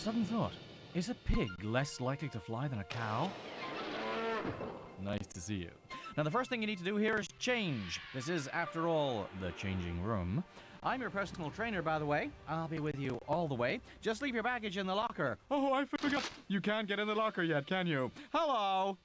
Sudden thought. Is a pig less likely to fly than a cow? Nice to see you. Now, the first thing you need to do here is change. This is, after all, the changing room. I'm your personal trainer, by the way. I'll be with you all the way. Just leave your baggage in the locker. Oh, I forgot. You can't get in the locker yet, can you? Hello!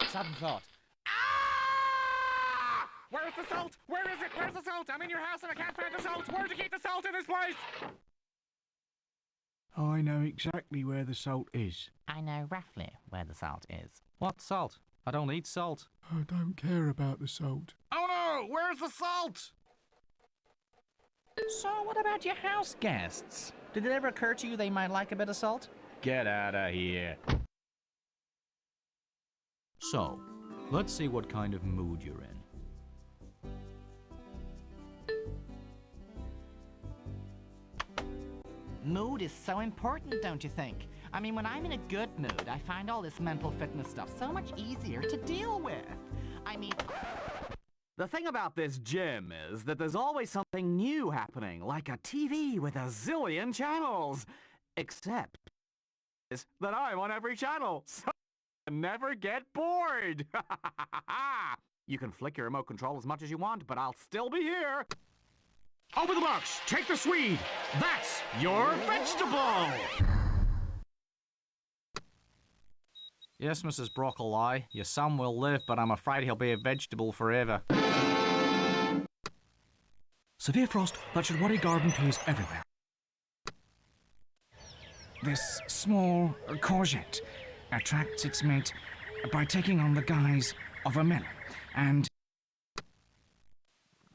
Sudden thought. Ah! Where's the salt? Where is it? Where's the salt? I'm in your house and I can't find the salt. Where'd you keep the salt in this place? I know exactly where the salt is. I know roughly where the salt is. What salt? I don't eat salt. I don't care about the salt. Oh no! Where's the salt? So what about your house guests? Did it ever occur to you they might like a bit of salt? Get out of here. So, let's see what kind of mood you're in. Mood is so important, don't you think? I mean, when I'm in a good mood, I find all this mental fitness stuff so much easier to deal with. I mean... The thing about this gym is that there's always something new happening, like a TV with a zillion channels. Except is that I'm on every channel, so I never get bored. You can flick your remote control as much as you want, but I'll still be here. Over the box! Take the Swede! That's your vegetable! Yes, Mrs. Broccoli, your son will live, but I'm afraid he'll be a vegetable forever. Severe frost that should worry garden peas everywhere. This small courgette attracts its mate by taking on the guise of a melon, and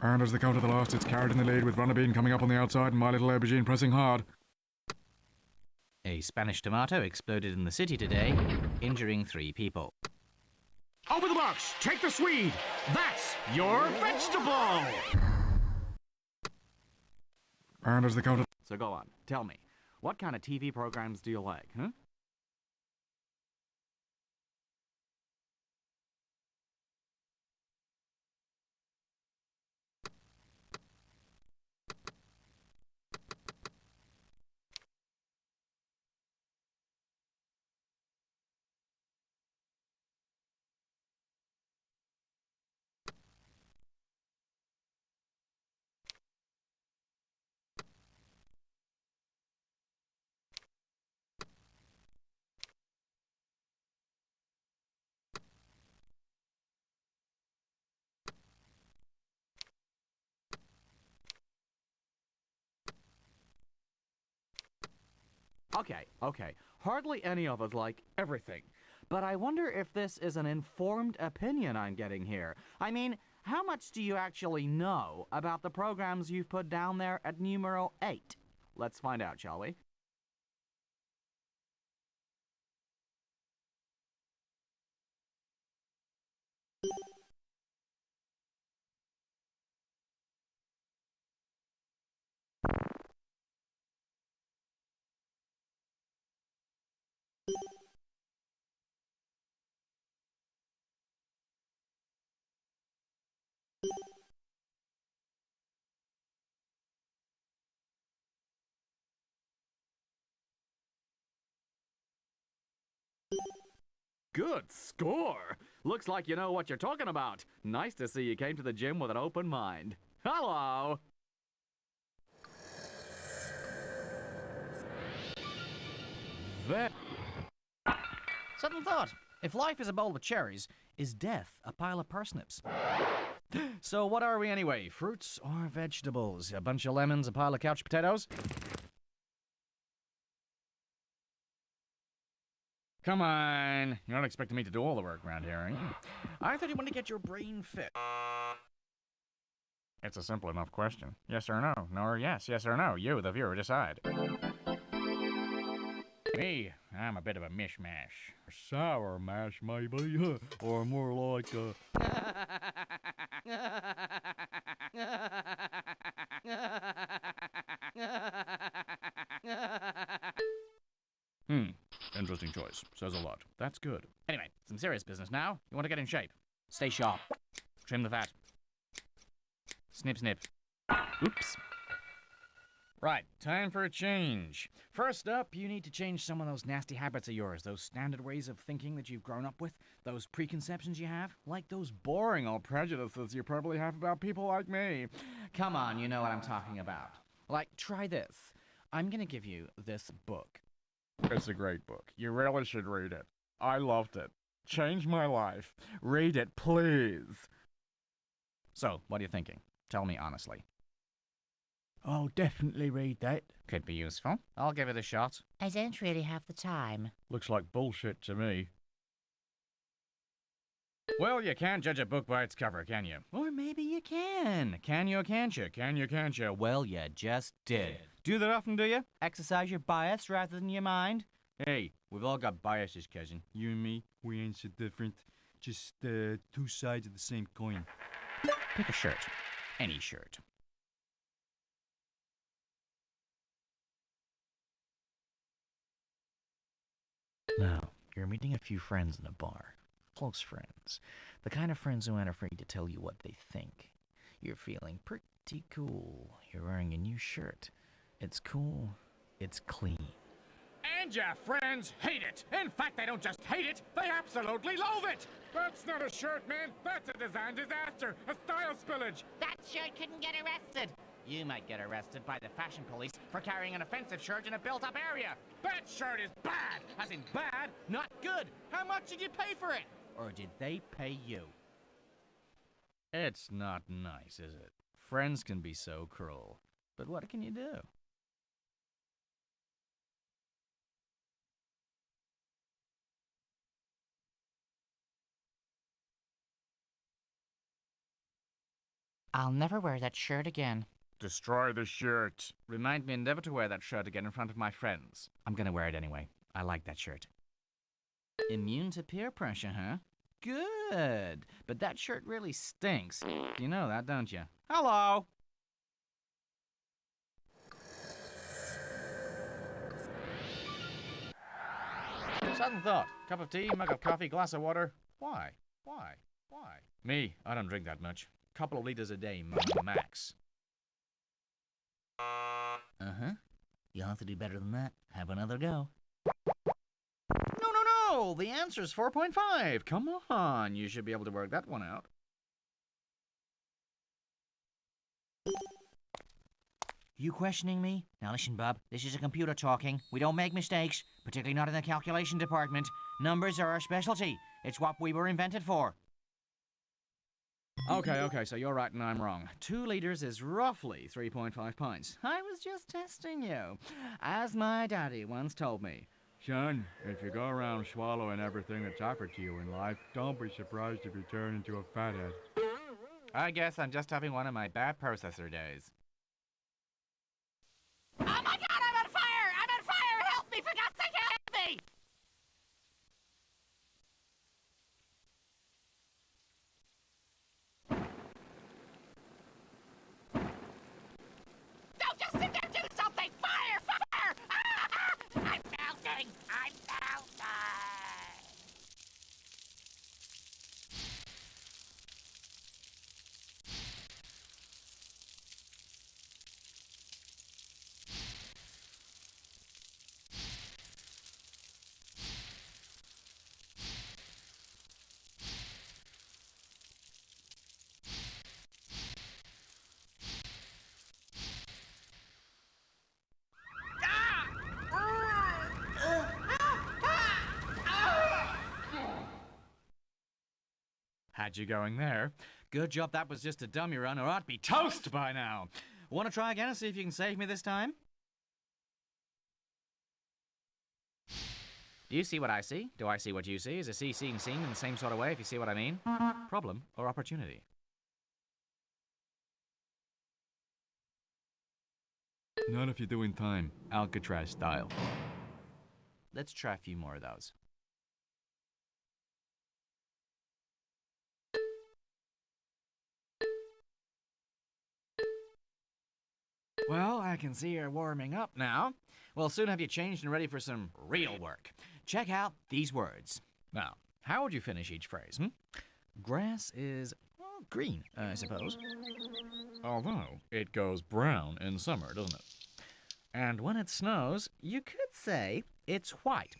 as they come to the last, it's carried in the lead with runner bean coming up on the outside and my little aubergine pressing hard. A Spanish tomato exploded in the city today, injuring 3 people. Over the box! Take the Swede! That's your vegetable! And as they come to... So go on, tell me, what kind of TV programs do you like, huh? Okay. Hardly any of us like everything. But I wonder if this is an informed opinion I'm getting here. I mean, how much do you actually know about the programs you've put down there at numero 8? Let's find out, shall we? Good score! Looks like you know what you're talking about. Nice to see you came to the gym with an open mind. Hello! Sudden thought. If life is a bowl of cherries, is death a pile of parsnips? So what are we anyway? Fruits or vegetables? A bunch of lemons, a pile of couch potatoes? Come on. You're not expecting me to do all the work around here, are you? I thought you wanted to get your brain fit. It's a simple enough question. Yes or no? No or yes. Yes or no. You, the viewer, decide. Me, I'm a bit of a mishmash. Sour mash, maybe. Or more like a... Interesting choice. Says a lot. That's good. Anyway, some serious business now. You want to get in shape. Stay sharp. Trim the fat. Snip, snip. Oops. Right, time for a change. First up, you need to change some of those nasty habits of yours, those standard ways of thinking that you've grown up with, those preconceptions you have, like those boring old prejudices you probably have about people like me. Come on, you know what I'm talking about. Like, try this. I'm gonna give you this book. It's a great book. You really should read it. I loved it. Changed my life. Read it, please. So, what are you thinking? Tell me honestly. I'll definitely read that. Could be useful. I'll give it a shot. I don't really have the time. Looks like bullshit to me. Well, you can't judge a book by its cover, can you? Or maybe you can. Can you or can't you? Can you, can't you? Well, you just did. Do that often, do you? Exercise your bias rather than your mind? Hey, we've all got biases, cousin. You and me, we ain't so different. Just two sides of the same coin. Pick a shirt. Any shirt. Now, you're meeting a few friends in a bar. Close friends. The kind of friends who aren't afraid to tell you what they think. You're feeling pretty cool. You're wearing a new shirt. It's cool. It's clean. And your friends hate it. In fact, they don't just hate it, they absolutely loathe it. That's not a shirt, man. That's a design disaster. A style spillage. That shirt couldn't get arrested. You might get arrested by the fashion police for carrying an offensive shirt in a built-up area. That shirt is bad. As in bad, not good. How much did you pay for it? Or did they pay you? It's not nice, is it? Friends can be so cruel. But what can you do? I'll never wear that shirt again. Destroy the shirt. Remind me never to wear that shirt again in front of my friends. I'm gonna wear it anyway. I like that shirt. Immune to peer pressure, huh? Good. But that shirt really stinks. You know that, don't you? Hello! Sudden thought. Cup of tea, mug of coffee, glass of water. Why? Why? Why? Me, I don't drink that much. Couple of liters a day, max. Uh-huh. You'll have to do better than that. Have another go. No! The answer's 4.5. Come on. You should be able to work that one out. You questioning me? Now listen, bub. This is a computer talking. We don't make mistakes, particularly not in the calculation department. Numbers are our specialty. It's what we were invented for. Okay, so you're right and I'm wrong. 2 liters is roughly 3.5 pints. I was just testing you. As my daddy once told me, son, if you go around swallowing everything that's offered to you in life, don't be surprised if you turn into a fathead. I guess I'm just having one of my bad processor days. Oh my god, I'm on fire! I'm on fire! Help me! For God's sake, help me! No, just sit there, do something! Fire! Fire! Ah! I'm melting! I'm melting! Had you going there. Good job that was just a dummy run or I'd be toast by now. Want to try again and see if you can save me this time? Do you see what I see? Do I see what you see? Is a see seeing seen in the same sort of way, if you see what I mean? Problem or opportunity? Not if you're doing time. Alcatraz style. Let's try a few more of those. Well, I can see you're warming up now. We'll soon have you changed and ready for some real work. Check out these words. Now, how would you finish each phrase, Grass is, well, green, I suppose. Although, it goes brown in summer, doesn't it? And when it snows, you could say it's white.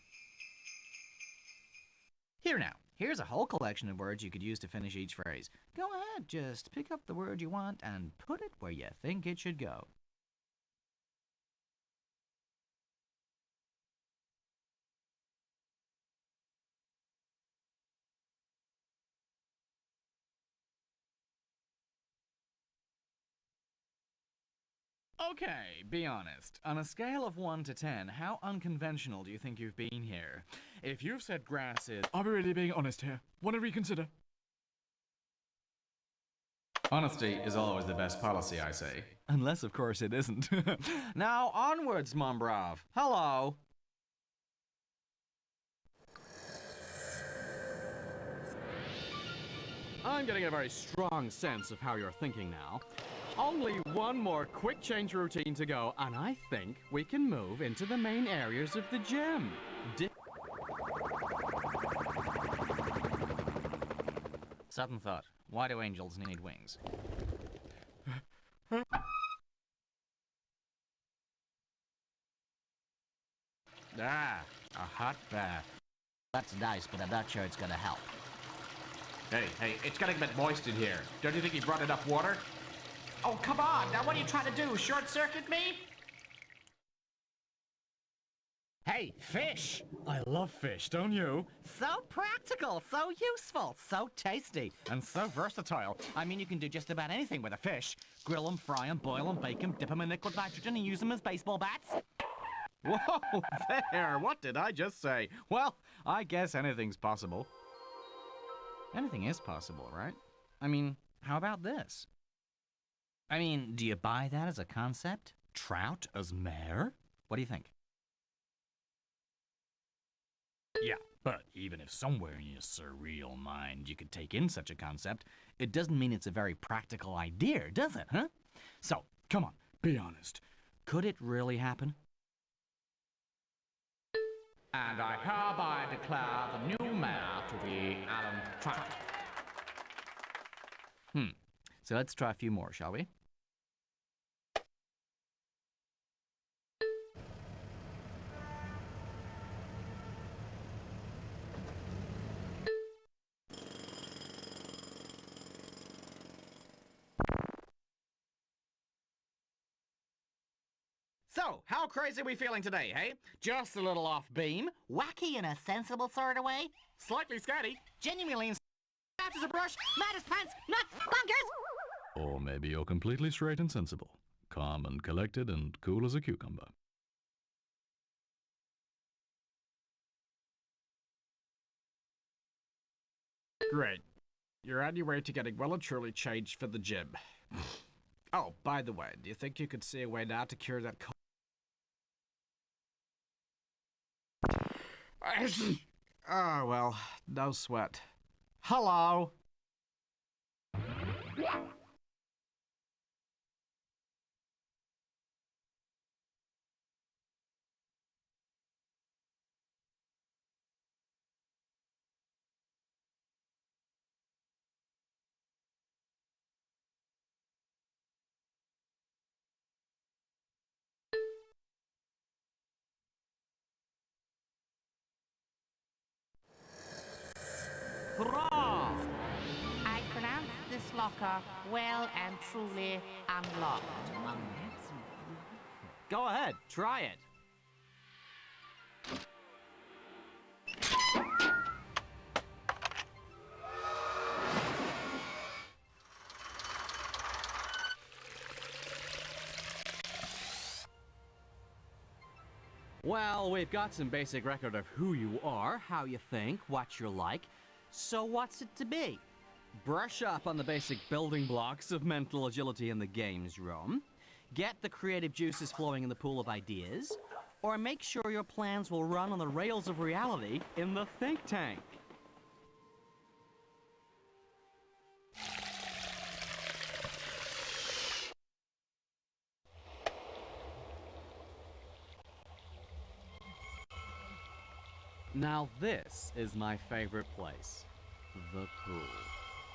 Here now, here's a whole collection of words you could use to finish each phrase. Go ahead, just pick up the word you want and put it where you think it should go. Okay, be honest. On a scale of 1 to 10, how unconventional do you think you've been here? If you've said grass is... I'm really being honest here. Want to reconsider? Honesty is always the best policy, I say. Unless, of course, it isn't. Now, onwards, Mon Brave. Hello. I'm getting a very strong sense of how you're thinking now. Only one more quick change routine to go, and I think we can move into the main areas of the gym. Sudden thought. Why do angels need wings? Ah, a hot bath. That's nice, but I'm not sure it's gonna help. Hey, it's getting a bit moist in here. Don't you think you brought enough water? Oh, come on! Now what are you trying to do? Short-circuit me? Hey, fish! I love fish, don't you? So practical, so useful, so tasty, and so versatile. I mean, you can do just about anything with a fish. Grill them, fry them, boil them, bake them, dip them in liquid nitrogen, and use them as baseball bats. Whoa, there! What did I just say? Well, I guess anything's possible. Anything is possible, right? I mean, how about this? I mean, do you buy that as a concept? Trout as mayor? What do you think? Yeah, but even if somewhere in your surreal mind you could take in such a concept, it doesn't mean it's a very practical idea, does it, huh? So, come on, be honest. Could it really happen? And I hereby declare the new mayor to be Alan Trout. So let's try a few more, shall we? So, how crazy are we feeling today, hey? Just a little off beam, wacky in a sensible sort of way, slightly scatty, genuinely fast as a brush, mad as pants, nuts, bonkers! Or maybe you're completely straight and sensible, calm and collected and cool as a cucumber. Great. You're on your way to getting well and truly changed for the gym. Oh, by the way, do you think you could see a way now to cure that cold? Oh, well, no sweat. Hello? Hurrah! I pronounce this locker well and truly unlocked. Go ahead, try it. Well, we've got some basic record of who you are, how you think, what you're like. So what's it to be? Brush up on the basic building blocks of mental agility in the games room, get the creative juices flowing in the pool of ideas, or make sure your plans will run on the rails of reality in the think tank. Now this is my favorite place, the pool.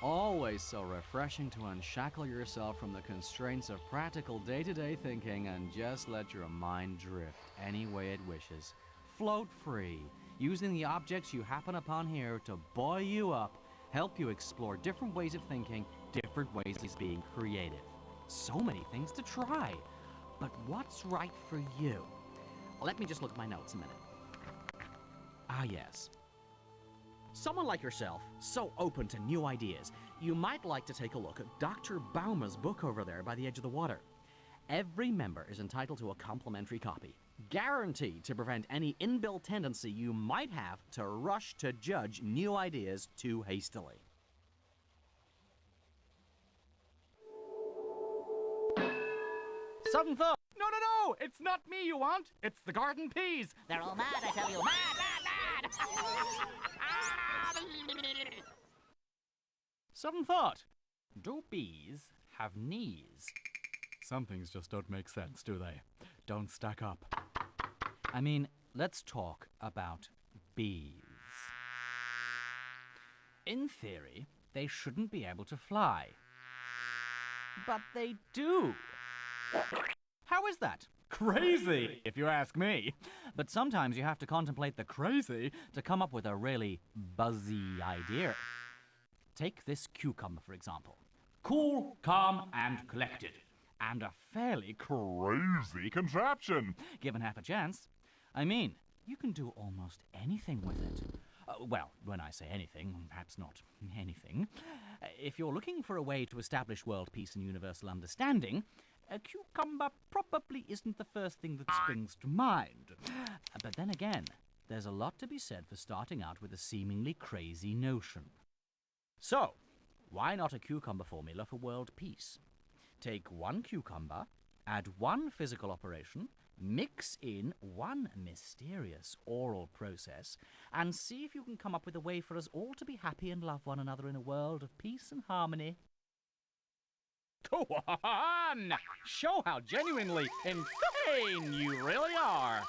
Always so refreshing to unshackle yourself from the constraints of practical day-to-day thinking and just let your mind drift any way it wishes. Float free, using the objects you happen upon here to buoy you up, help you explore different ways of thinking, different ways of being creative. So many things to try. But what's right for you? Let me just look at my notes a minute. Ah, yes. Someone like yourself, so open to new ideas, you might like to take a look at Dr. Bauma's book over there by the edge of the water. Every member is entitled to a complimentary copy, guaranteed to prevent any inbuilt tendency you might have to rush to judge new ideas too hastily. Sudden thought. No, it's not me you want. It's the garden peas. They're all mad, I tell you. Mad! Sudden thought. Do bees have knees? Some things just don't make sense, do they? Don't stack up. I mean, let's talk about bees. In theory, they shouldn't be able to fly. But they do. How is that? Crazy, if you ask me. But sometimes you have to contemplate the crazy to come up with a really buzzy idea. Take this cucumber, for example. Cool, calm, and collected. And a fairly crazy contraption, given half a chance. I mean, you can do almost anything with it. Well, when I say anything, perhaps not anything. If you're looking for a way to establish world peace and universal understanding, a cucumber probably isn't the first thing that springs to mind. But then again, there's a lot to be said for starting out with a seemingly crazy notion. So, why not a cucumber formula for world peace? Take one cucumber, add one physical operation, mix in one mysterious oral process, and see if you can come up with a way for us all to be happy and love one another in a world of peace and harmony. Go on! Show how genuinely insane you really are!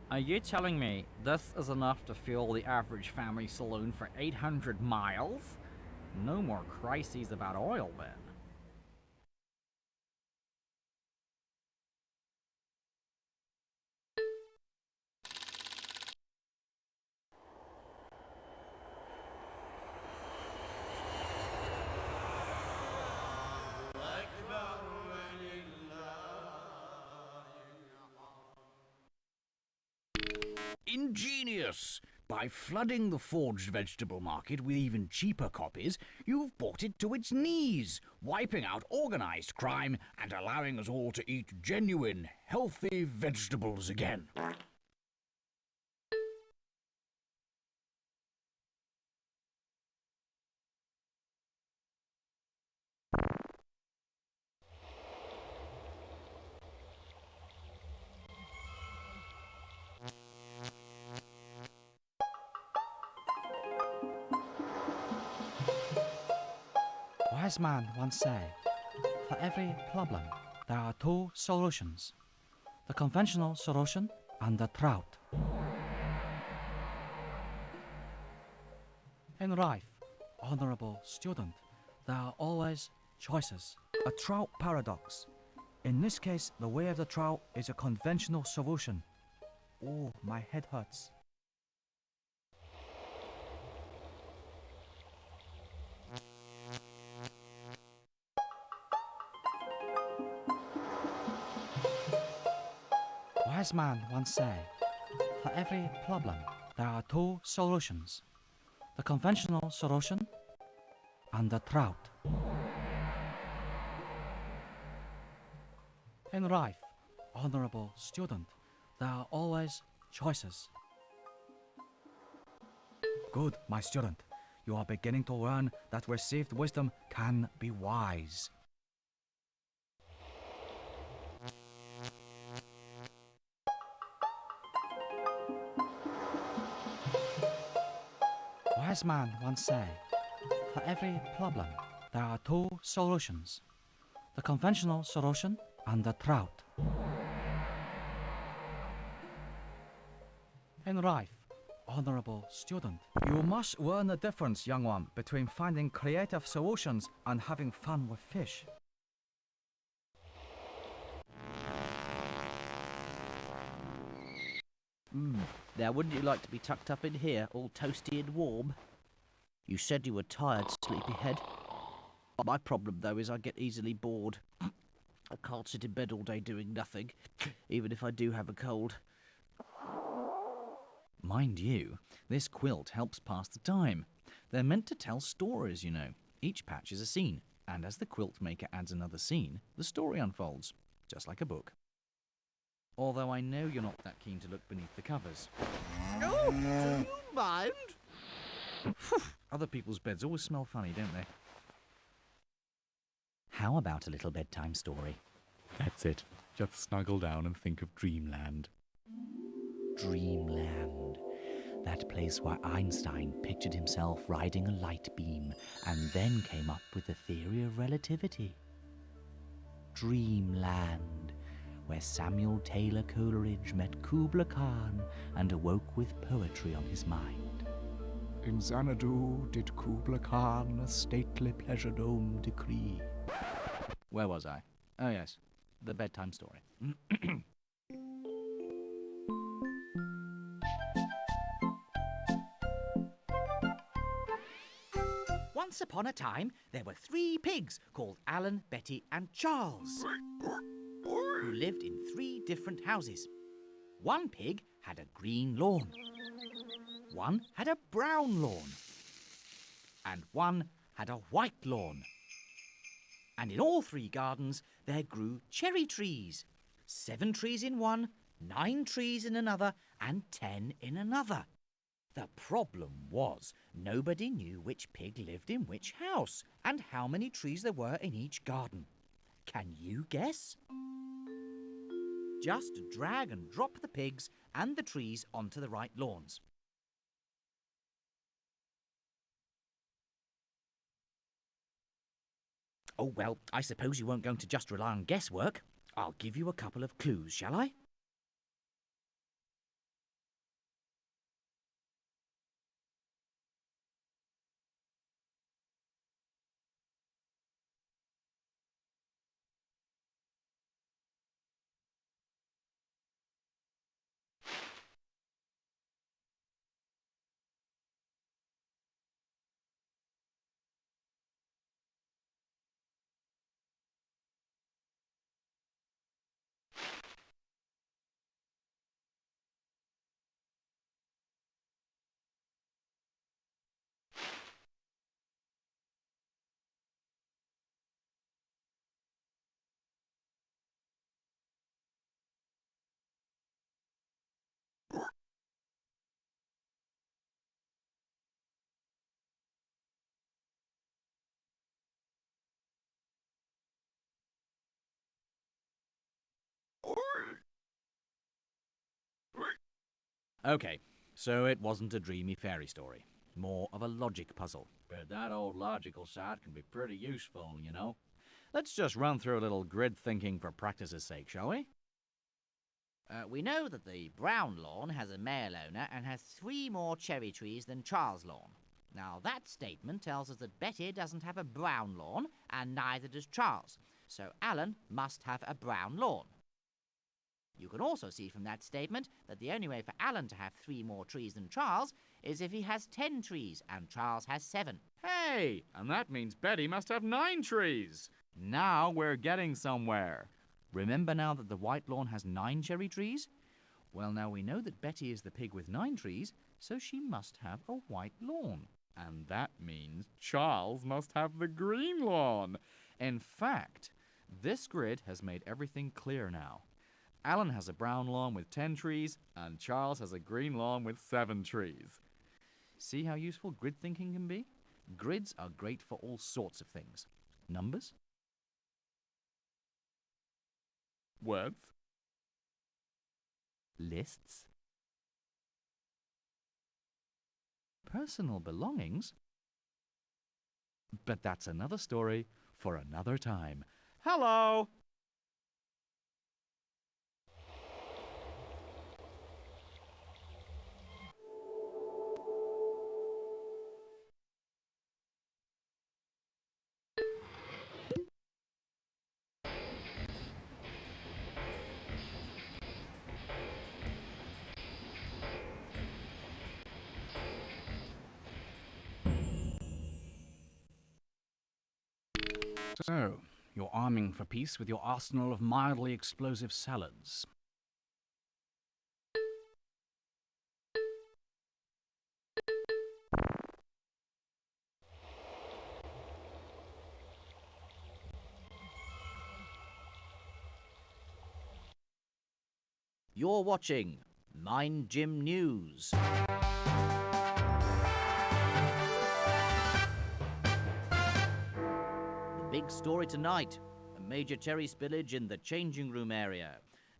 Are you telling me this is enough to fuel the average family saloon for 800 miles? No more crises about oil, then. Ingenious! By flooding the forged vegetable market with even cheaper copies, you've brought it to its knees, wiping out organized crime and allowing us all to eat genuine, healthy vegetables again. Wise man once said, for every problem, there are two solutions. The conventional solution and the trout. In life, honorable student, there are always choices. A trout paradox. In this case, the way of the trout is a conventional solution. Oh, my head hurts. Wise man once said, for every problem, there are two solutions. The conventional solution and the trout. In life, honorable student, there are always choices. Good, my student. You are beginning to learn that received wisdom can be wise. wise man once said, for every problem, there are two solutions. The conventional solution and the trout. In life, honorable student, you must learn the difference, young one, between finding creative solutions and having fun with fish. Now, wouldn't you like to be tucked up in here, all toasty and warm? You said you were tired, sleepyhead. My problem, though, is I get easily bored. I can't sit in bed all day doing nothing, even if I do have a cold. Mind you, this quilt helps pass the time. They're meant to tell stories, you know. Each patch is a scene, and as the quilt maker adds another scene, the story unfolds, just like a book. Although I know you're not that keen to look beneath the covers. Oh, do you mind? Other people's beds always smell funny, don't they? How about a little bedtime story? That's it. Just snuggle down and think of dreamland. Dreamland. That place where Einstein pictured himself riding a light beam and then came up with the theory of relativity. Dreamland, where Samuel Taylor Coleridge met Kubla Khan and awoke with poetry on his mind. In Xanadu did Kubla Khan a stately pleasure dome decree. Where was I? Oh yes, the bedtime story. Once upon a time, there were 3 pigs called Alan, Betty and Charles, who lived in 3 different houses. One pig had a green lawn, one had a brown lawn, and one had a white lawn. And in all 3 gardens there grew cherry trees. 7 trees in one, 9 trees in another, and 10 in another. The problem was nobody knew which pig lived in which house and how many trees there were in each garden. Can you guess? Just drag and drop the pigs and the trees onto the right lawns. Oh, well, I suppose you weren't going to just rely on guesswork. I'll give you a couple of clues, shall I? Okay, so it wasn't a dreamy fairy story. More of a logic puzzle. But that old logical side can be pretty useful, you know. Let's just run through a little grid thinking for practice's sake, shall we? We know that the brown lawn has a male owner and has 3 more cherry trees than Charles' lawn. Now, that statement tells us that Betty doesn't have a brown lawn, and neither does Charles. So Alan must have a brown lawn. You can also see from that statement that the only way for Alan to have 3 more trees than Charles is if he has 10 trees and Charles has 7. Hey, and that means Betty must have 9 trees. Now we're getting somewhere. Remember now that the white lawn has 9 cherry trees? Well, now we know that Betty is the pig with 9 trees, so she must have a white lawn. And that means Charles must have the green lawn. In fact, this grid has made everything clear now. Alan has a brown lawn with 10 trees, and Charles has a green lawn with 7 trees. See how useful grid thinking can be? Grids are great for all sorts of things. Numbers, Words? lists, personal belongings. But that's another story for another time. Hello! So, you're arming for peace with your arsenal of mildly explosive salads. You're watching MindGym News. The big story tonight, a major cherry spillage in the changing room area.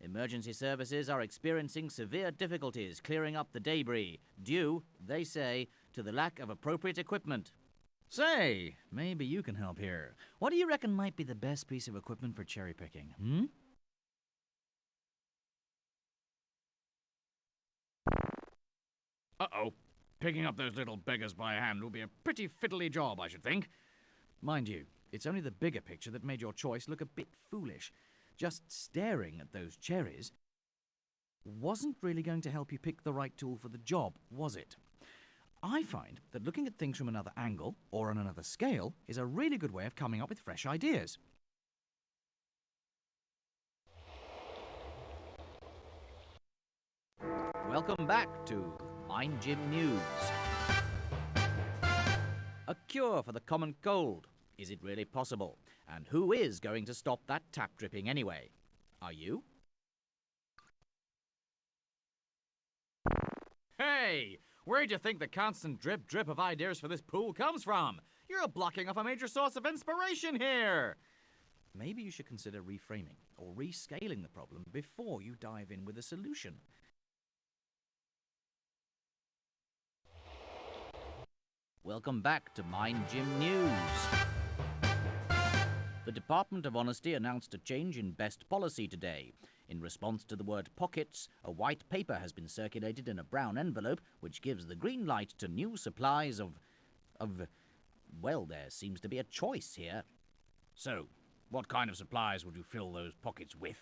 Emergency services are experiencing severe difficulties clearing up the debris, due, they say, to the lack of appropriate equipment. Say, maybe you can help here. What do you reckon might be the best piece of equipment for cherry picking, Uh-oh. Picking up those little beggars by hand will be a pretty fiddly job, I should think. Mind you, it's only the bigger picture that made your choice look a bit foolish. Just staring at those cherries wasn't really going to help you pick the right tool for the job, was it? I find that looking at things from another angle, or on another scale, is a really good way of coming up with fresh ideas. Welcome back to MindGym News. A cure for the common cold. Is it really possible? And who is going to stop that tap dripping anyway? Are you? Hey! Where'd you think the constant drip of ideas for this pool comes from? You're blocking off a major source of inspiration here! Maybe you should consider reframing or rescaling the problem before you dive in with a solution. Welcome back to MindGym News. The Department of Honesty announced a change in best policy today. In response to the word pockets, a white paper has been circulated in a brown envelope which gives the green light to new supplies of... Well, there seems to be a choice here. So, what kind of supplies would you fill those pockets with?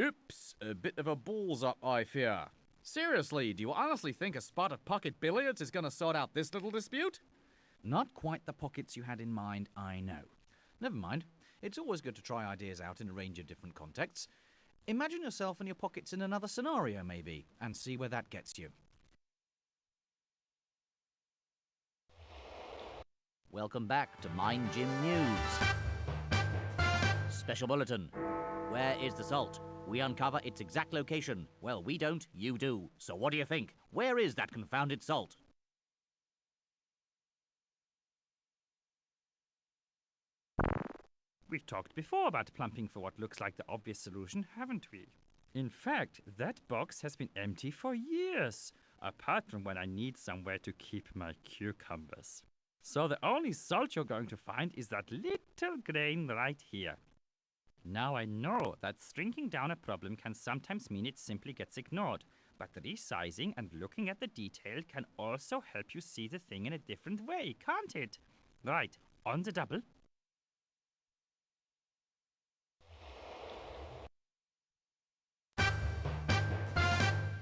Oops, a bit of a balls up, I fear. Seriously, do you honestly think a spot of pocket billiards is going to sort out this little dispute? Not quite the pockets you had in mind, I know. Never mind. It's always good to try ideas out in a range of different contexts. Imagine yourself and your pockets in another scenario, maybe, and see where that gets you. Welcome back to MindGym News. Special bulletin. Where is the salt? We uncover its exact location. Well, we don't, you do. So what do you think? Where is that confounded salt? We've talked before about plumping for what looks like the obvious solution, haven't we? In fact, that box has been empty for years, apart from when I need somewhere to keep my cucumbers. So the only salt you're going to find is that little grain right here. Now I know that shrinking down a problem can sometimes mean it simply gets ignored, but resizing and looking at the detail can also help you see the thing in a different way, can't it? Right, on the double.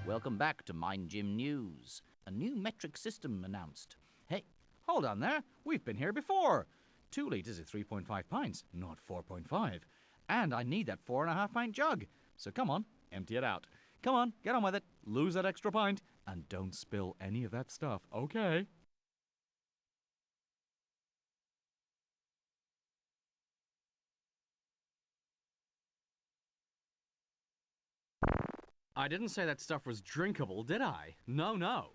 Welcome back to MindGym News. A new metric system announced. Hey, hold on there. We've been here before. 2 litres is 3.5 pints, not 4.5. And I need that 4.5 pint jug. So come on, empty it out. Come on, get on with it. Lose that extra pint. And don't spill any of that stuff, okay? I didn't say that stuff was drinkable, did I? No, no.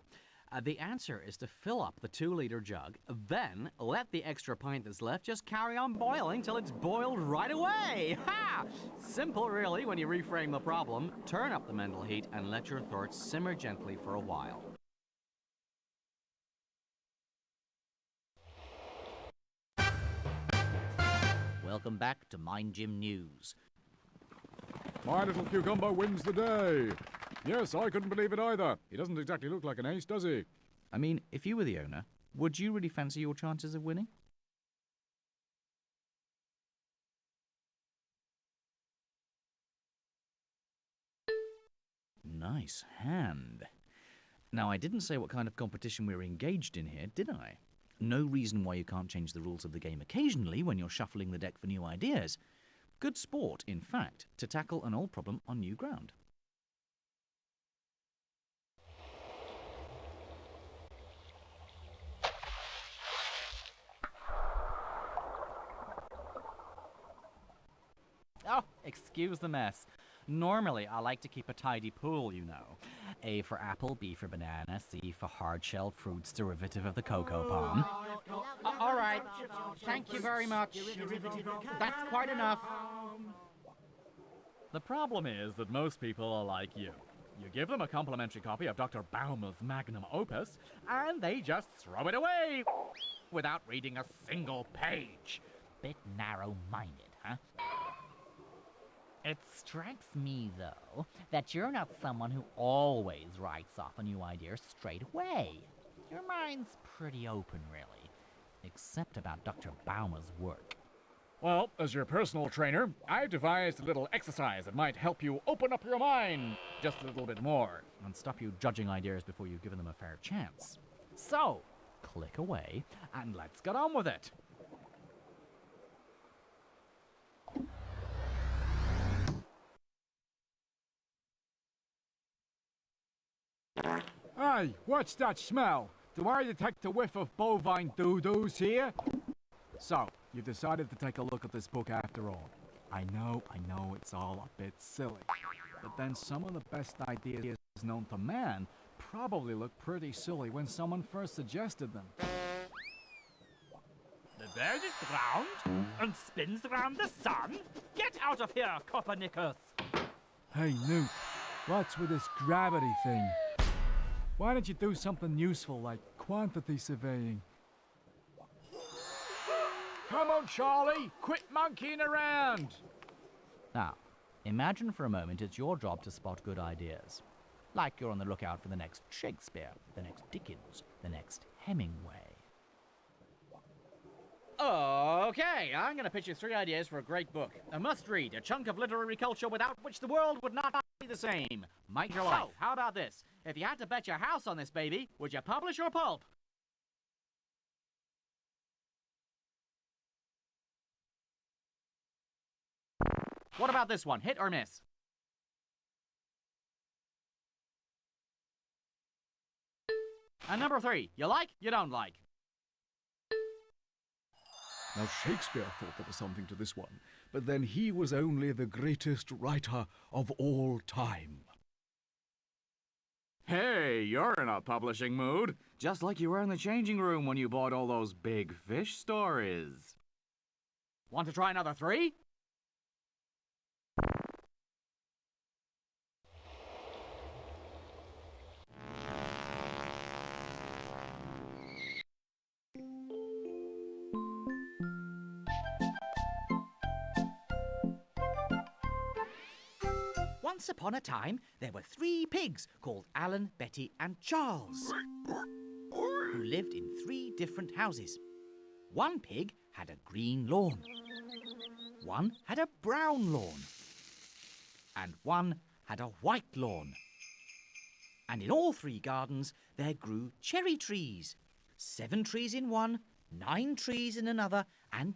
The answer is to fill up the 2-liter jug, then let the extra pint that's left just carry on boiling till it's boiled right away. Ha! Simple, really, when you reframe the problem. Turn up the mental heat and let your thoughts simmer gently for a while. Welcome back to MindGym News. My little cucumber wins the day. Yes, I couldn't believe it either. He doesn't exactly look like an ace, does he? I mean, if you were the owner, would you really fancy your chances of winning? Nice hand. Now, I didn't say what kind of competition we were engaged in here, did I? No reason why you can't change the rules of the game occasionally when you're shuffling the deck for new ideas. Good sport, in fact, to tackle an old problem on new ground. Oh, excuse the mess. Normally, I like to keep a tidy pool, you know. A for apple, B for banana, C for hard-shelled fruits derivative of the cocoa palm. All right. Thank you very much. That's quite enough. The problem is that most people are like you. You give them a complimentary copy of Dr. Baumer's magnum opus, and they just throw it away without reading a single page. Bit narrow-minded, huh? It strikes me, though, that you're not someone who always writes off a new idea straight away. Your mind's pretty open, really, except about Dr. Baumer's work. Well, as your personal trainer, I've devised a little exercise that might help you open up your mind just a little bit more and stop you judging ideas before you've given them a fair chance. So, click away and let's get on with it. Hey, what's that smell? Do I detect a whiff of bovine doo-doos here? So, you've decided to take a look at this book after all. I know, it's all a bit silly. But then some of the best ideas known to man probably looked pretty silly when someone first suggested them. The world is round and spins around the sun. Get out of here, Copernicus! Hey, Newt, what's with this gravity thing? Why don't you do something useful like quantity surveying? Come on, Charlie! Quit monkeying around! Now, imagine for a moment it's your job to spot good ideas. Like you're on the lookout for the next Shakespeare, the next Dickens, the next Hemingway. Okay, I'm going to pitch you 3 ideas for a great book. A must-read, a chunk of literary culture without which the world would not be the same. Mind your life. How about this? If you had to bet your house on this baby, would you publish or pulp? What about this one? Hit or miss? And number 3, you like, you don't like. Now, Shakespeare thought there was something to this one, but then he was only the greatest writer of all time. Hey, you're in a publishing mood. Just like you were in the changing room when you bought all those big fish stories. Want to try another 3? Once upon a time, there were 3 pigs called Alan, Betty, and Charles, who lived in 3 different houses. One pig had a green lawn, one had a brown lawn, and one had a white lawn. And in all 3 gardens, there grew cherry trees. 7 trees in one, 9 trees in another, and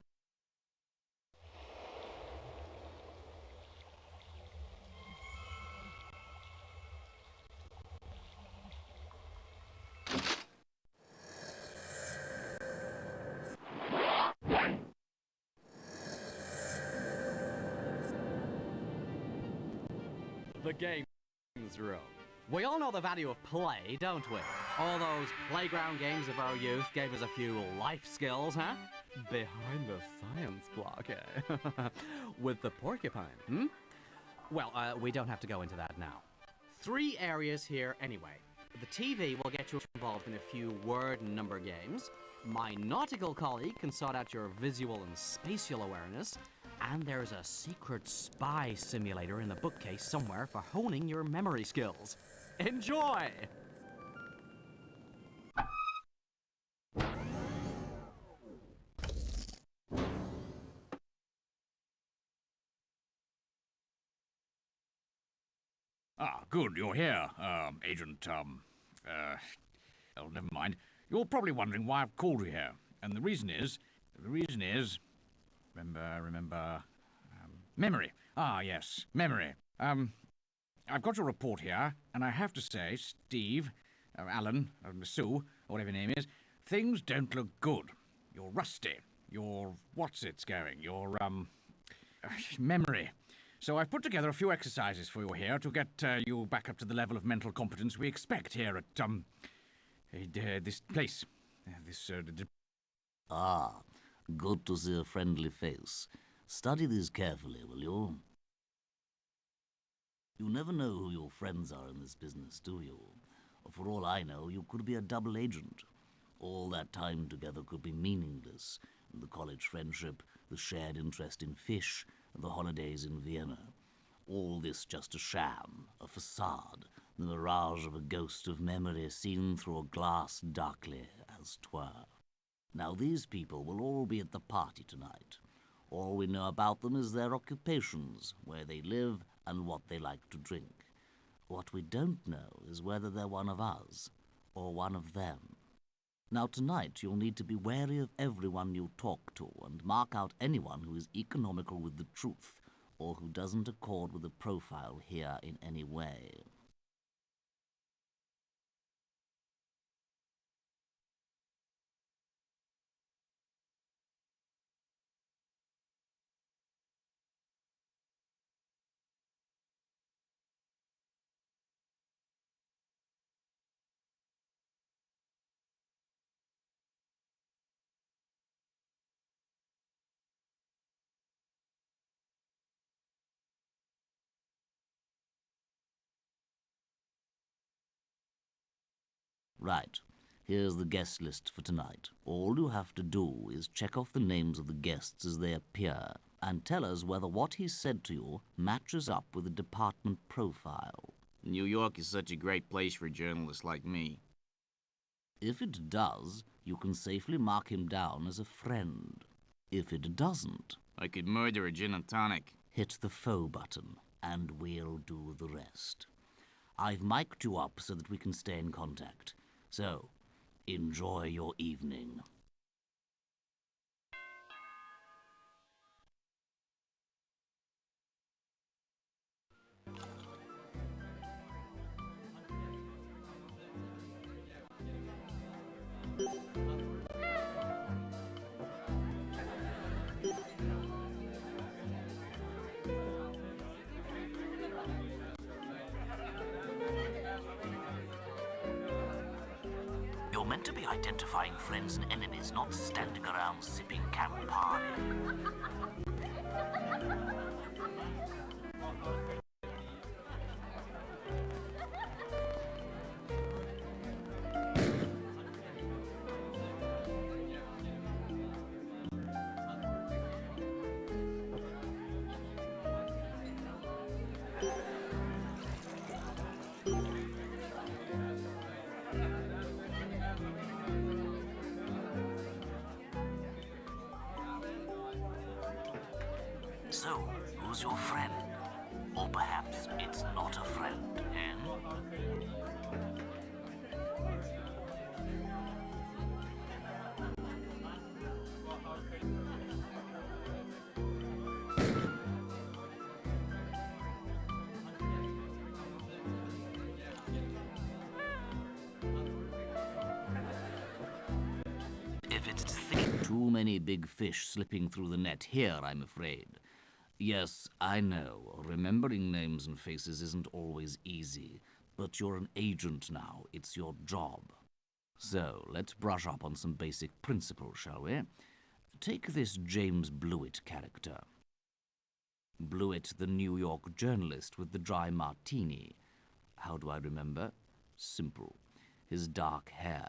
the game's room. We all know the value of play, don't we? All those playground games of our youth gave us a few life skills, huh? Behind the science block, eh? With the porcupine, hmm? Well, we don't have to go into that now. 3 areas here anyway. The TV will get you involved in a few word and number games. My nautical colleague can sort out your visual and spatial awareness. And there's a secret spy simulator in the bookcase somewhere for honing your memory skills. Enjoy! Ah, good, you're here, Agent, oh, never mind. You're probably wondering why I've called you here. And the reason is, memory. Ah, yes, memory. I've got your report here, and I have to say, Steve, Alan, Sue, or whatever your name is, things don't look good. You're rusty. Your what's-it's going. Your, memory. So I've put together a few exercises for you here to get you back up to the level of mental competence we expect here at, this place. Ah, good to see a friendly face. Study these carefully, will you? You never know who your friends are in this business, do you? For all I know, you could be a double agent. All that time together could be meaningless. The college friendship, the shared interest in fish, the holidays in Vienna. All this just a sham, a facade, the mirage of a ghost of memory seen through a glass darkly, as 'twere. Now these people will all be at the party tonight. All we know about them is their occupations, where they live, and what they like to drink. What we don't know is whether they're one of us, or one of them. Now tonight you'll need to be wary of everyone you talk to, and mark out anyone who is economical with the truth, or who doesn't accord with the profile here in any way. Right. Here's the guest list for tonight. All you have to do is check off the names of the guests as they appear, and tell us whether what he said to you matches up with the department profile. New York is such a great place for journalists like me. If it does, you can safely mark him down as a friend. If it doesn't, I could murder a gin and tonic. Hit the faux button, and we'll do the rest. I've mic'd you up so that we can stay in contact. So, enjoy your evening. You're meant to be identifying friends and enemies, not standing around sipping Campari. So, who's your friend? Or perhaps it's not a friend, eh? If it's too many big fish slipping through the net here, I'm afraid. Yes, I know. Remembering names and faces isn't always easy. But you're an agent now. It's your job. So, let's brush up on some basic principles, shall we? Take this James Blewett character. Blewett, the New York journalist with the dry martini. How do I remember? Simple. His dark hair.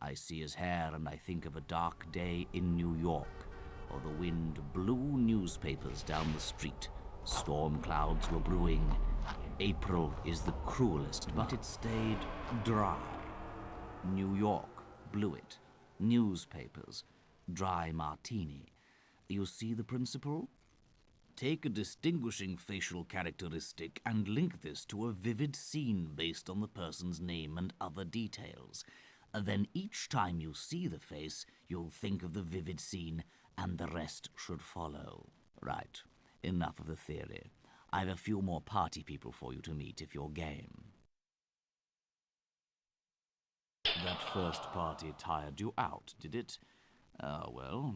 I see his hair and I think of a dark day in New York, or the wind blew newspapers down the street. Storm clouds were brewing. April is the cruelest, but it stayed dry. New York, Blewett, newspapers, dry martini. You see the principle? Take a distinguishing facial characteristic and link this to a vivid scene based on the person's name and other details. Then each time you see the face, you'll think of the vivid scene, and the rest should follow. Right, enough of the theory. I've a few more party people for you to meet if you're game. That first party tired you out, did it? Ah, well.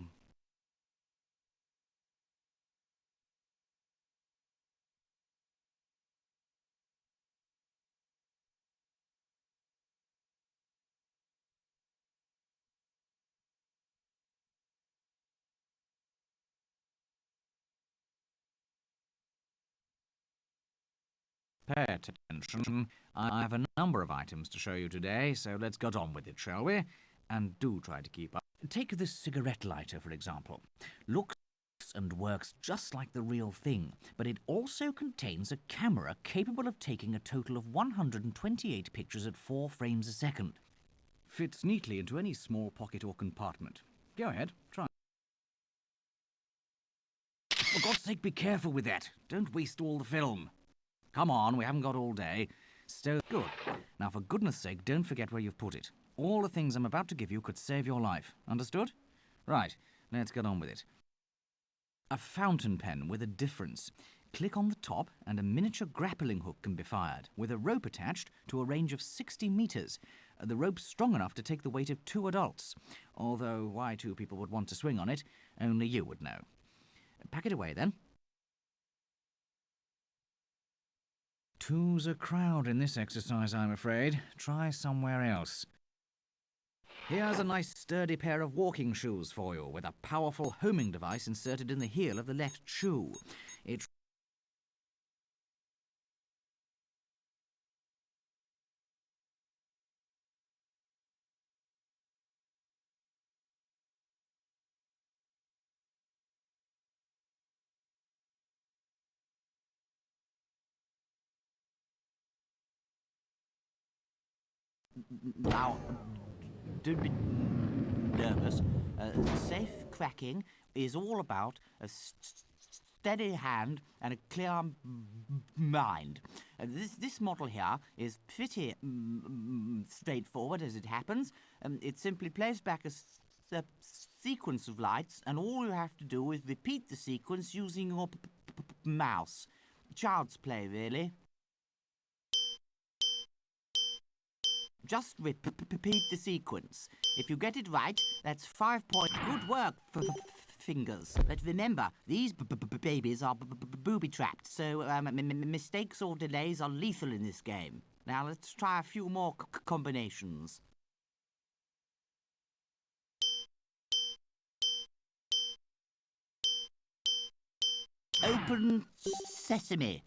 Pay attention. I have a number of items to show you today, so let's get on with it, shall we? And do try to keep up. Take this cigarette lighter, for example. Looks and works just like the real thing, but it also contains a camera capable of taking a total of 128 pictures at 4 frames a second. Fits neatly into any small pocket or compartment. Go ahead, try. For God's sake, be careful with that. Don't waste all the film. Come on, we haven't got all day. So good. Now, for goodness sake, don't forget where you've put it. All the things I'm about to give you could save your life. Understood? Right, let's get on with it. A fountain pen with a difference. Click on the top and a miniature grappling hook can be fired, with a rope attached to a range of 60 meters. The rope's strong enough to take the weight of 2 adults. Although why 2 people would want to swing on it, only you would know. Pack it away, then. 2's a crowd in this exercise, I'm afraid. Try somewhere else. Here's a nice sturdy pair of walking shoes for you, with a powerful homing device inserted in the heel of the left shoe. It Now, don't be nervous. Safe cracking is all about a steady hand and a clear mind. This model here is pretty straightforward as it happens. It simply plays back a sequence of lights, and all you have to do is repeat the sequence using your mouse. Child's play, really. Just repeat the sequence. If you get it right, that's 5 points. Good work, fingers. But remember, these babies are booby-trapped, so mistakes or delays are lethal in this game. Now let's try a few more combinations. Open sesame.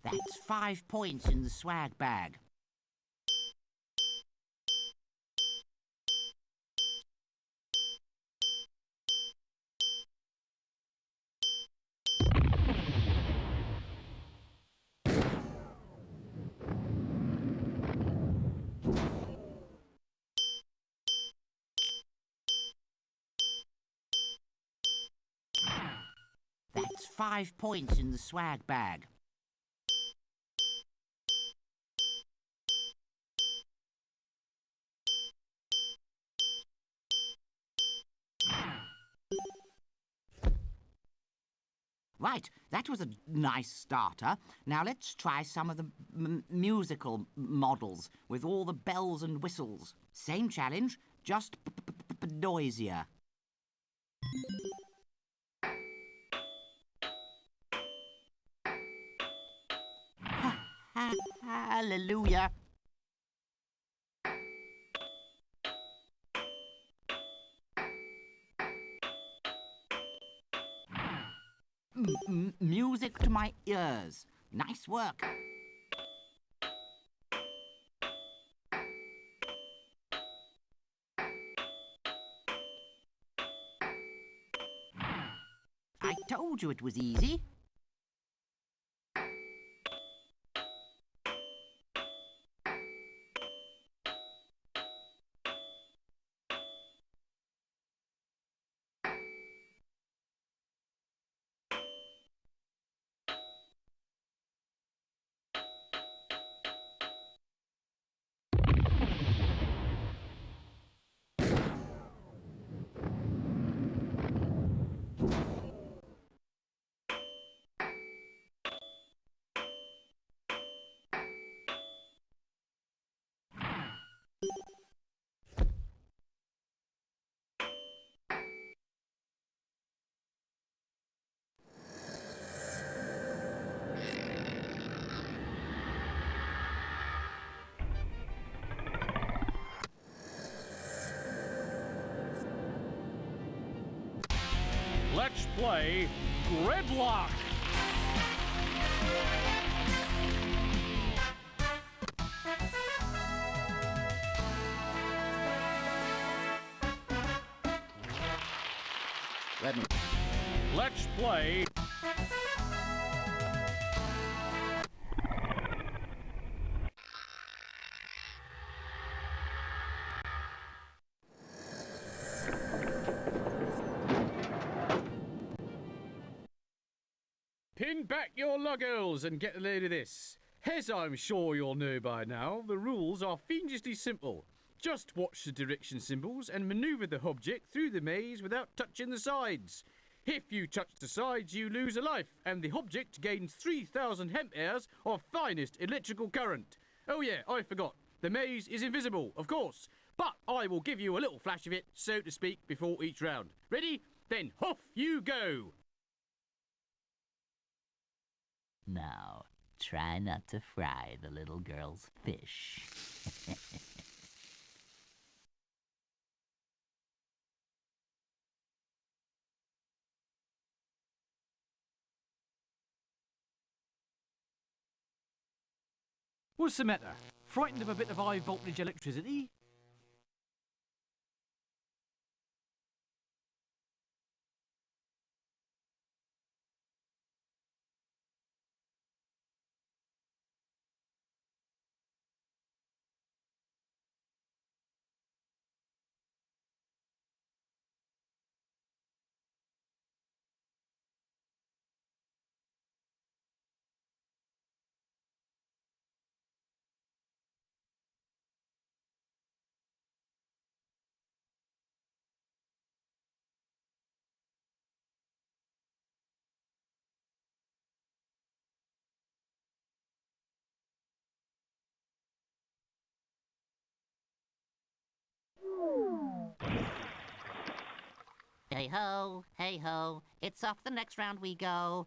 That's 5 points in the swag bag. That's 5 points in the swag bag. Right, that was a nice starter. Now let's try some of the musical models with all the bells and whistles. Same challenge, just noisier. Hallelujah. Music to my ears. Nice work. I told you it was easy. Let's play Gridlock! Let's play... Pin back your luggles and get a load of this. As I'm sure you'll know by now, the rules are fiendishly simple. Just watch the direction symbols and manoeuvre the object through the maze without touching the sides. If you touch the sides, you lose a life, and the object gains 3,000 amperes of finest electrical current. Oh yeah, I forgot. The maze is invisible, of course, but I will give you a little flash of it, so to speak, before each round. Ready? Then off you go! Now, try not to fry the little girl's fish. What's the matter? Frightened of a bit of high voltage electricity? Hey ho, it's off the next round we go.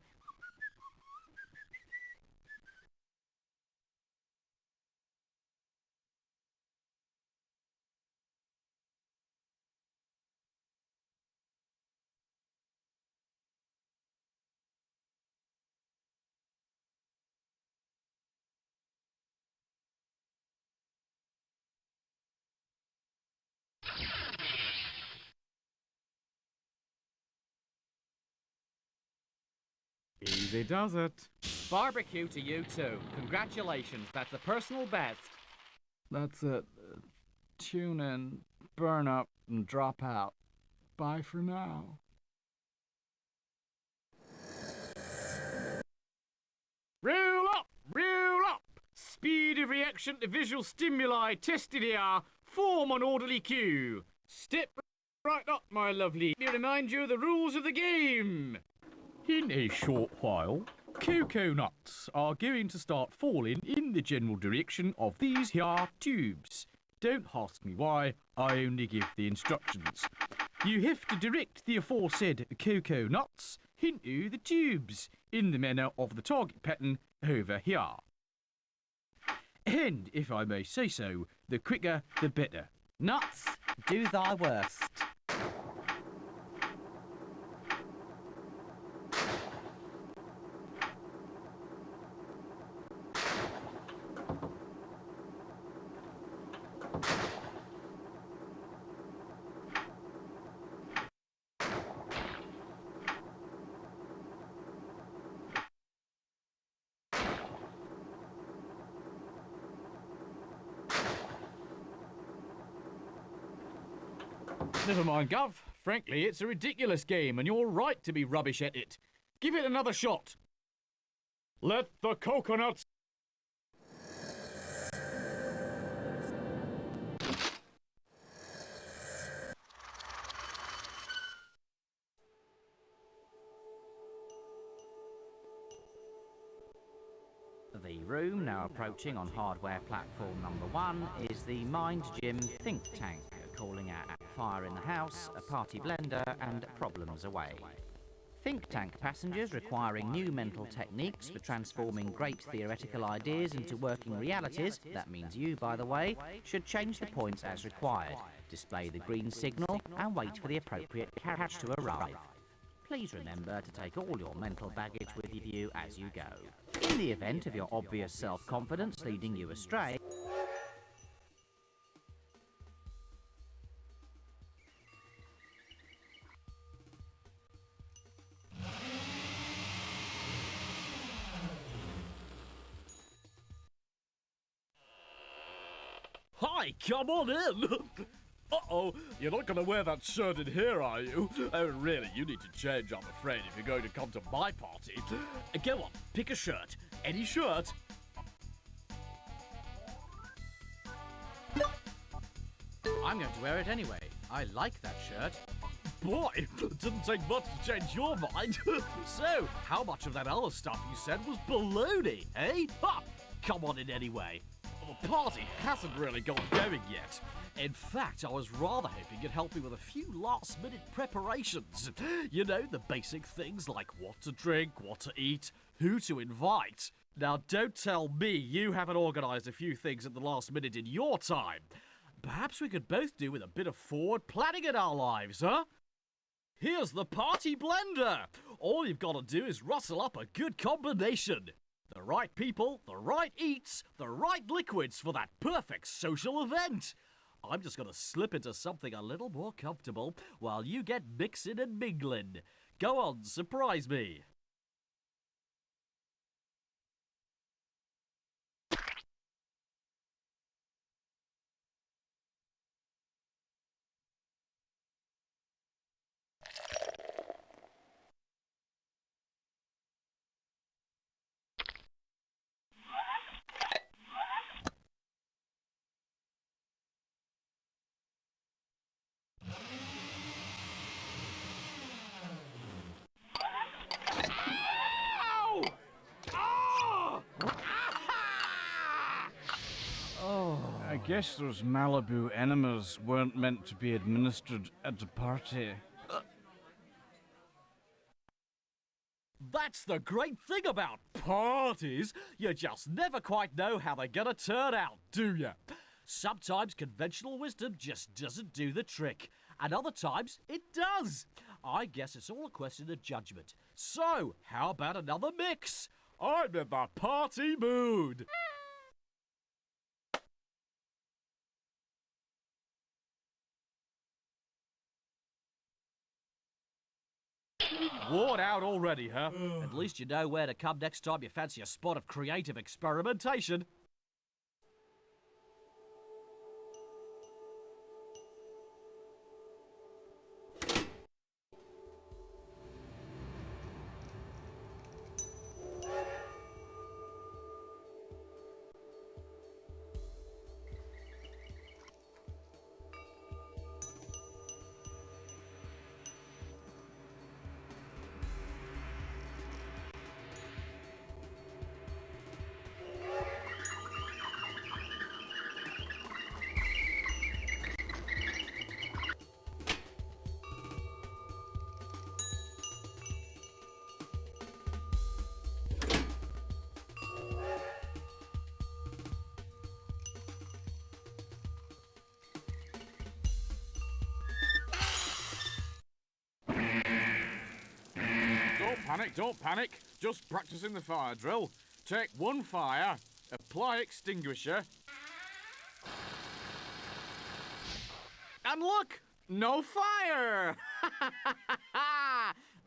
Easy does it. Barbecue to you too. Congratulations, that's a personal best. That's it. Tune in, burn up, and drop out. Bye for now. Reel up! Reel up! Speed of reaction to visual stimuli tested here. Form on orderly cue. Step right up, my lovely. Let me remind you of the rules of the game. In a short while, cocoa nuts are going to start falling in the general direction of these here tubes. Don't ask me why, I only give the instructions. You have to direct the aforesaid cocoa nuts into the tubes in the manner of the target pattern over here. And, if I may say so, the quicker the better. Nuts, do thy worst. Never mind, Gov. Frankly, it's a ridiculous game, and you're right to be rubbish at it. Give it another shot. Let the coconuts... The room now approaching on hardware platform number 1 is the MindGym think tank, calling out fire in the house, a party blender, and problems away. Think tank passengers requiring new mental techniques for transforming great theoretical ideas into working realities, that means you by the way, should change the points as required, display the green signal, and wait for the appropriate carriage to arrive. Please remember to take all your mental baggage with you as you go. In the event of your obvious self-confidence leading you astray, Hi, come on in! Uh-oh, you're not going to wear that shirt in here, are you? Oh, really, you need to change, I'm afraid, if you're going to come to my party. Go on, pick a shirt. Any shirt. I'm going to wear it anyway. I like that shirt. Boy, it didn't take much to change your mind. So, how much of that other stuff you said was baloney, eh? Ha! Come on in anyway. The party hasn't really got going yet. In fact, I was rather hoping you'd help me with a few last-minute preparations. You know, the basic things like what to drink, what to eat, who to invite. Now, don't tell me you haven't organised a few things at the last minute in your time. Perhaps we could both do with a bit of forward planning in our lives, huh? Here's the party blender. All you've got to do is rustle up a good combination. The right people, the right eats, the right liquids for that perfect social event. I'm just going to slip into something a little more comfortable while you get mixing and mingling. Go on, surprise me. I guess those Malibu enemas weren't meant to be administered at a party. That's the great thing about parties. You just never quite know how they're gonna turn out, do you? Sometimes conventional wisdom just doesn't do the trick, and other times it does. I guess it's all a question of judgment. So, how about another mix? I'm in the party mood. Worn out already, huh? At least you know where to come next time you fancy a spot of creative experimentation. Don't panic. Just practicing the fire drill. Take one fire, apply extinguisher, and look! No fire!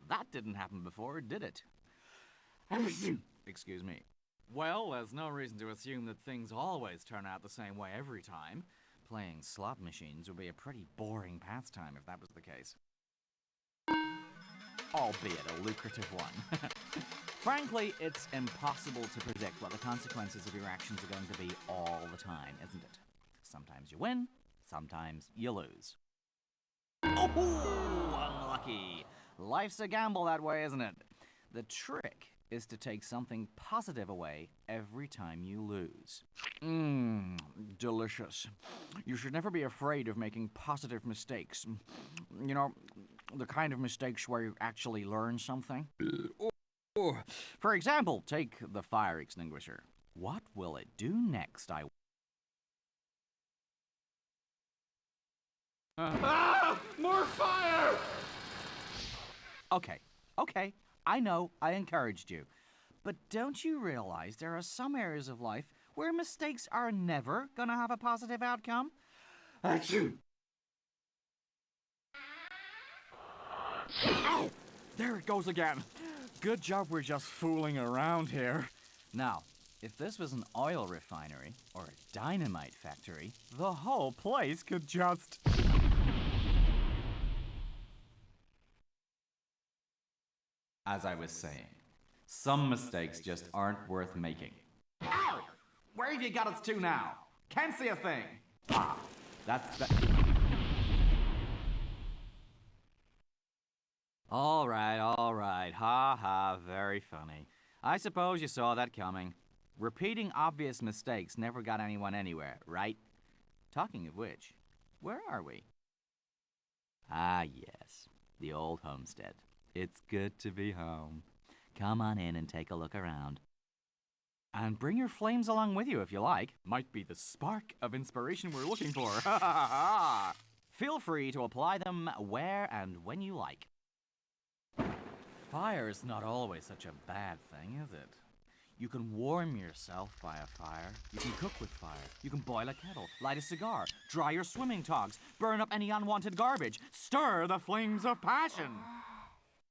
That didn't happen before, did it? Excuse me. Well, there's no reason to assume that things always turn out the same way every time. Playing slot machines would be a pretty boring pastime if that was the case. Albeit a lucrative one. Frankly, it's impossible to predict what the consequences of your actions are going to be all the time, isn't it? Sometimes you win, sometimes you lose. Oh, unlucky. Life's a gamble that way, isn't it? The trick is to take something positive away every time you lose. Delicious. You should never be afraid of making positive mistakes. You know, the kind of mistakes where you actually learn something. For example, take the fire extinguisher. What will it do next, More fire! Okay, I know I encouraged you. But don't you realize there are some areas of life where mistakes are never gonna have a positive outcome? Achoo! Oh! There it goes again. Good job we're just fooling around here. Now, if this was an oil refinery or a dynamite factory, the whole place could just... As I was saying, some mistakes just aren't worth making. Ow! Where have you got us to now? Can't see a thing. Ah, that's the... All right. Ha ha, very funny. I suppose you saw that coming. Repeating obvious mistakes never got anyone anywhere, right? Talking of which, where are we? Ah, yes, the old homestead. It's good to be home. Come on in and take a look around. And bring your flames along with you if you like. Might be the spark of inspiration we're looking for. Feel free to apply them where and when you like. Fire's not always such a bad thing, is it? You can warm yourself by a fire. You can cook with fire. You can boil a kettle, light a cigar, dry your swimming togs, burn up any unwanted garbage, stir the flames of passion.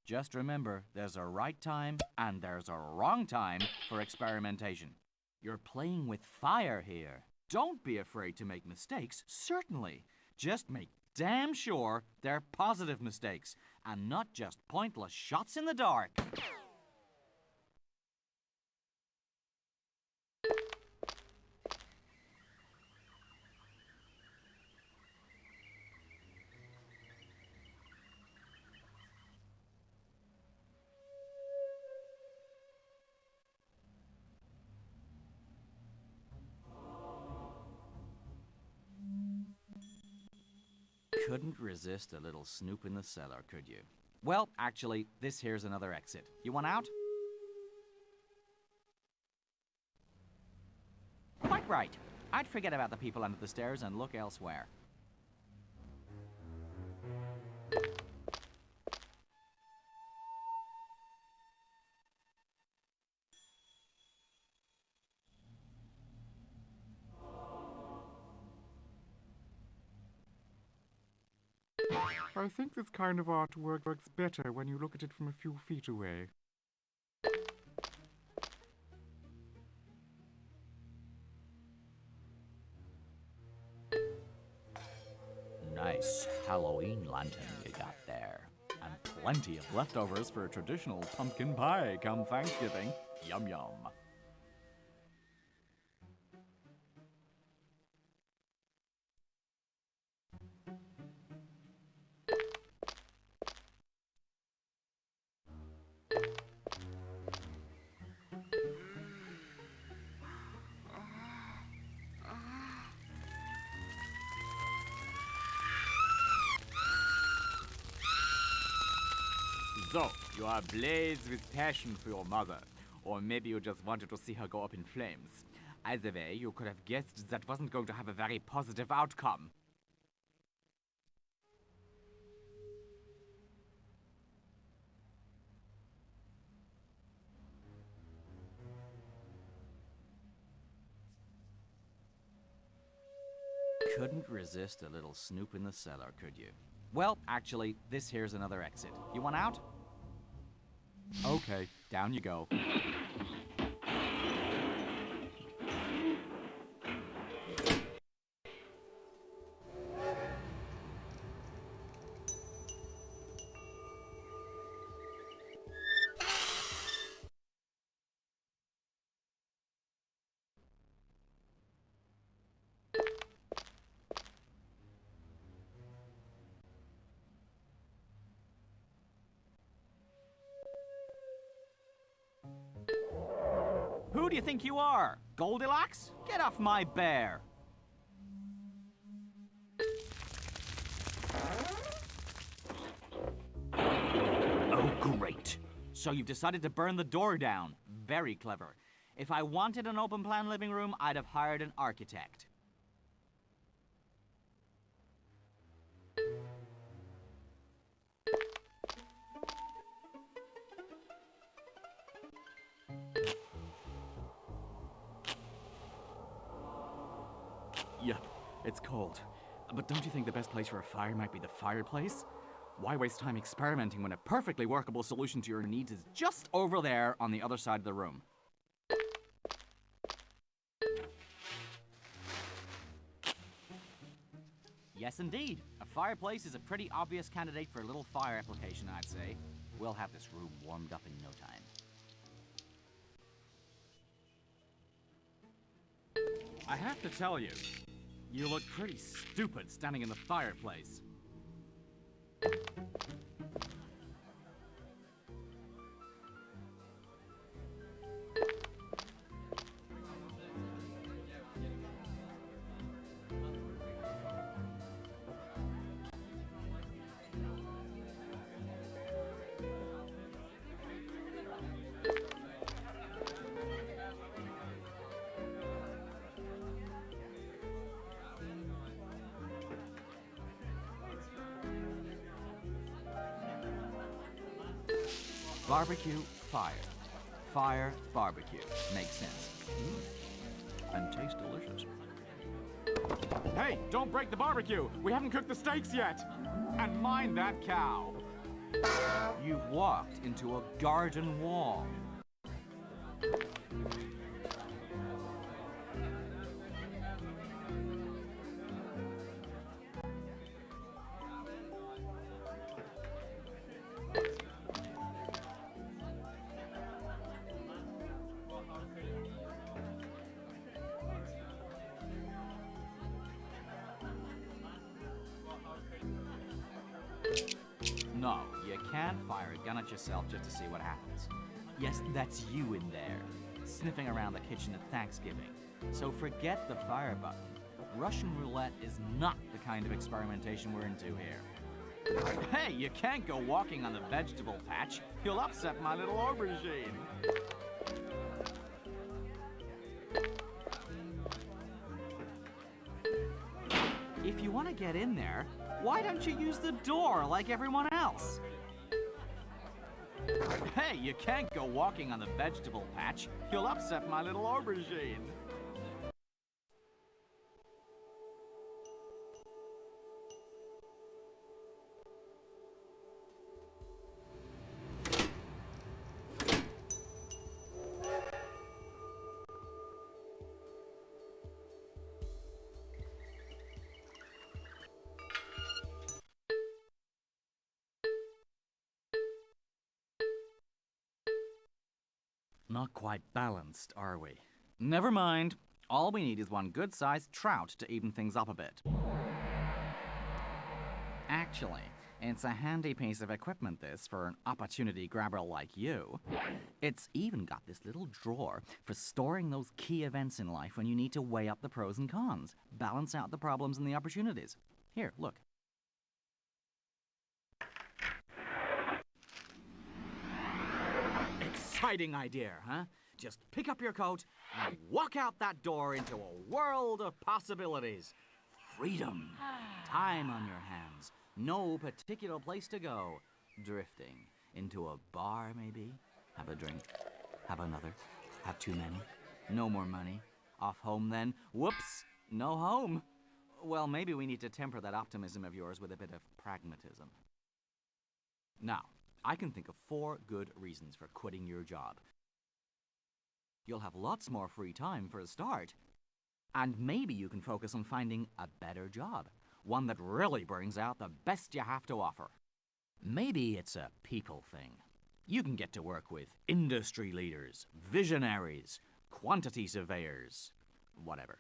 Just remember, there's a right time and there's a wrong time for experimentation. You're playing with fire here. Don't be afraid to make mistakes, certainly. Just make damn sure they're positive mistakes and not just pointless shots in the dark. Couldn't resist a little snoop in the cellar, could you? Well, actually, this here's another exit. You want out? Quite right. I'd forget about the people under the stairs and look elsewhere. I think this kind of artwork works better when you look at it from a few feet away. Nice Halloween lantern you got there. And plenty of leftovers for a traditional pumpkin pie come Thanksgiving. Yum yum. So, you are ablaze with passion for your mother. Or maybe you just wanted to see her go up in flames. Either way, you could have guessed that wasn't going to have a very positive outcome. couldn't resist a little snoop in the cellar, could you? Well, actually, this here's another exit. You want out? Okay, down you go. Who do you think you are? Goldilocks? Get off my bear! Oh, great. So you've decided to burn the door down. Very clever. If I wanted an open plan living room, I'd have hired an architect. Yep, it's cold. But don't you think the best place for a fire might be the fireplace? Why waste time experimenting when a perfectly workable solution to your needs is just over there on the other side of the room? Yes, indeed. A fireplace is a pretty obvious candidate for a little fire application, I'd say. We'll have this room warmed up in no time. I have to tell you, you look pretty stupid standing in the fireplace. Barbecue, fire. Fire, barbecue. Makes sense. And tastes delicious. Hey, don't break the barbecue! We haven't cooked the steaks yet! And mind that cow! You've walked into a garden wall. No, you can't fire a gun at yourself just to see what happens. Yes, that's you in there, sniffing around the kitchen at Thanksgiving. So forget the fire button. Russian roulette is not the kind of experimentation we're into here. Hey, you can't go walking on the vegetable patch. You'll upset my little aubergine. If you want to get in there, why don't you use the door like everyone else? Hey, you can't go walking on the vegetable patch. You'll upset my little aubergine. Not quite balanced, are we? Never mind. All we need is one good-sized trout to even things up a bit. Actually, it's a handy piece of equipment, this, for an opportunity grabber like you. It's even got this little drawer for storing those key events in life when you need to weigh up the pros and cons, balance out the problems and the opportunities. Here, look. Exciting idea, huh? Just pick up your coat and walk out that door into a world of possibilities. Freedom. Time on your hands. No particular place to go. Drifting. Into a bar, maybe? Have a drink. Have another. Have too many. No more money. Off home then. Whoops. No home. Well, maybe we need to temper that optimism of yours with a bit of pragmatism. Now, I can think of 4 good reasons for quitting your job. You'll have lots more free time for a start. And maybe you can focus on finding a better job, one that really brings out the best you have to offer. Maybe it's a people thing. You can get to work with industry leaders, visionaries, quantity surveyors, whatever.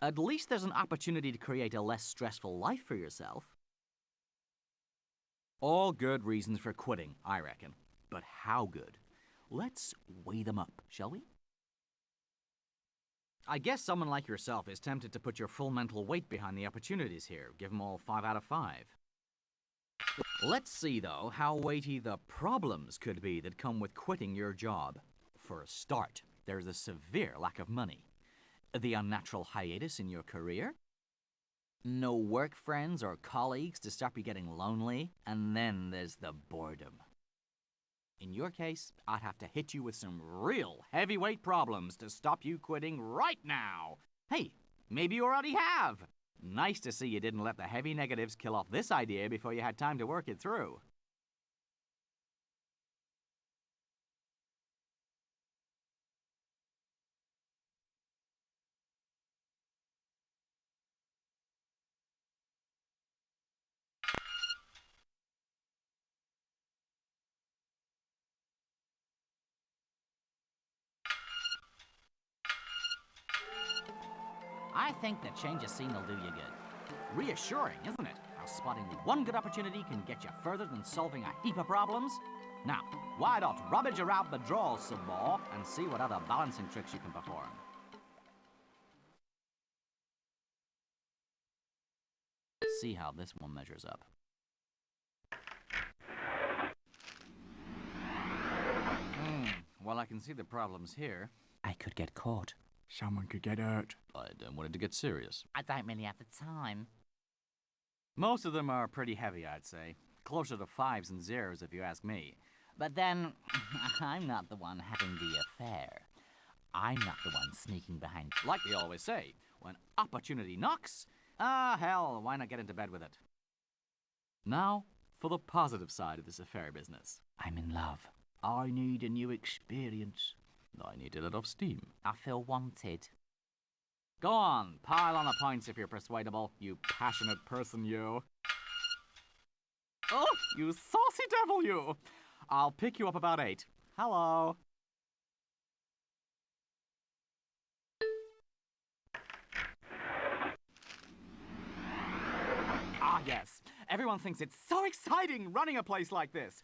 At least there's an opportunity to create a less stressful life for yourself. All good reasons for quitting, I reckon. But how good? Let's weigh them up, shall we? I guess someone like yourself is tempted to put your full mental weight behind the opportunities here. Give them all 5 out of 5. Let's see, though, how weighty the problems could be that come with quitting your job. For a start, there's a severe lack of money. The unnatural hiatus in your career. No work friends or colleagues to stop you getting lonely. And then there's the boredom. In your case, I'd have to hit you with some real heavyweight problems to stop you quitting right now. Hey, maybe you already have. Nice to see you didn't let the heavy negatives kill off this idea before you had time to work it through. I think the change of scene will do you good. Reassuring, isn't it? How spotting one good opportunity can get you further than solving a heap of problems. Now, why not rummage around the drawers some more and see what other balancing tricks you can perform? See how this one measures up. Well, I can see the problems here. I could get caught. Someone could get hurt. I don't want it to get serious. I don't really have the time. Most of them are pretty heavy, I'd say. Closer to 5s and 0s if you ask me. But then, I'm not the one having the affair. I'm not the one sneaking behind. Like they always say, when opportunity knocks, hell, why not get into bed with it? Now, for the positive side of this affair business. I'm in love. I need a new experience. I need to let off steam. I feel wanted. Go on, pile on the points if you're persuadable, you passionate person, you. Oh, you saucy devil, you! I'll pick you up about 8. Hello. Ah, yes. Everyone thinks it's so exciting running a place like this.